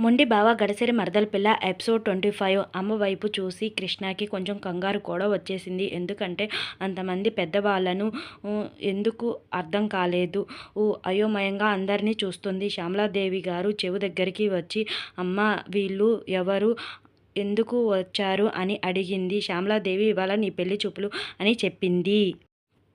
మొండి బావ గడసరి మరదల పిల్ల ఎపిసోడ్ 25 అమ్మ వైపు చూసి కృష్ణకి కొంచెం కంగారు కూడా వచ్చేసింది. ఎందుకంటే అంతమంది పెద్దవాళ్ళను ఎందుకు అర్థం కాలేదు. అయోమయంగా అందరినీ చూస్తుంది. శ్యామలాదేవి గారు చెవు దగ్గరికి వచ్చి అమ్మ వీళ్ళు ఎవరు, ఎందుకు వచ్చారు అని అడిగింది. శ్యామలాదేవి ఇవాళ నీ పెళ్లి చూపులు అని చెప్పింది.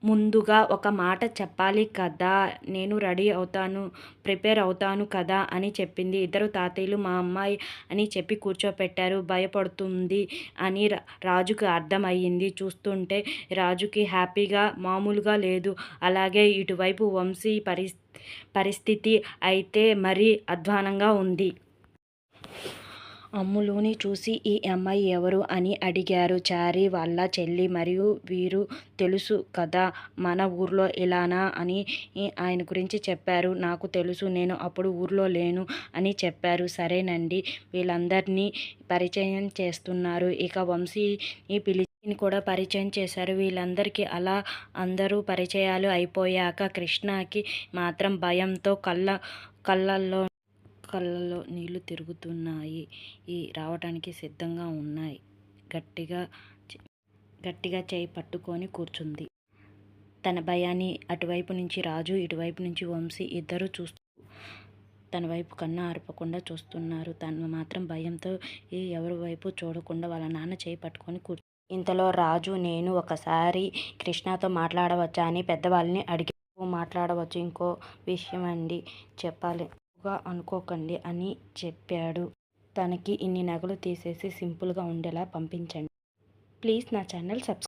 ముందుగా ఒక మాట చెప్పాలి కదా, నేను రెడీ అవుతాను, ప్రిపేర్ అవుతాను కదా అని చెప్పింది. ఇద్దరు తాతయ్యలు మా అమ్మాయి అని చెప్పి కూర్చోపెట్టారు. భయపడుతుంది అని రాజుకి అర్థమయ్యింది. చూస్తుంటే రాజుకి హ్యాపీగా మామూలుగా లేదు. అలాగే ఇటువైపు వంశీ పరిస్థితి అయితే మరీ అధ్వానంగా ఉంది. అమ్ములుని చూసి ఈ అమ్మాయి ఎవరు అని అడిగారు. చారి వాళ్ళ చెల్లి, మరియు వీరు తెలుసు కదా మన ఊర్లో ఇలానా అని ఆయన గురించి చెప్పారు. నాకు తెలుసు, నేను అప్పుడు ఊర్లో లేను అని చెప్పారు. సరేనండి, వీళ్ళందరినీ పరిచయం చేస్తున్నారు. ఇక వంశీని పిలిచి కూడా పరిచయం చేశారు. వీళ్ళందరికీ అలా అందరూ పరిచయాలు అయిపోయాక కృష్ణకి మాత్రం భయంతో కళ్ళల్లో నీళ్లు తిరుగుతున్నాయి. రావటానికి సిద్ధంగా ఉన్నాయి. గట్టిగా చేయి పట్టుకొని కూర్చుంది. తన భయాన్ని అటువైపు నుంచి రాజు, ఇటువైపు నుంచి వంశీ ఇద్దరు చూస్తూ తన వైపు కన్ను ఆర్పకుండా చూస్తున్నారు. తను మాత్రం భయంతో ఎవరి వైపు చూడకుండా వాళ్ళ నాన్న చేయి పట్టుకొని ఇంతలో రాజు, నేను ఒకసారి కృష్ణతో మాట్లాడవచ్చా అని పెద్దవాళ్ళని అడిగి, మాట్లాడవచ్చు, ఇంకో విషయం అండి చెప్పాలి, అనుకోకండి అని చెప్పాడు. తనకి ఇన్ని నగలు తీసేసి సింపుల్గా ఉండేలా పంపించండి. ప్లీజ్ నా ఛానల్ సబ్స్క్రైబ్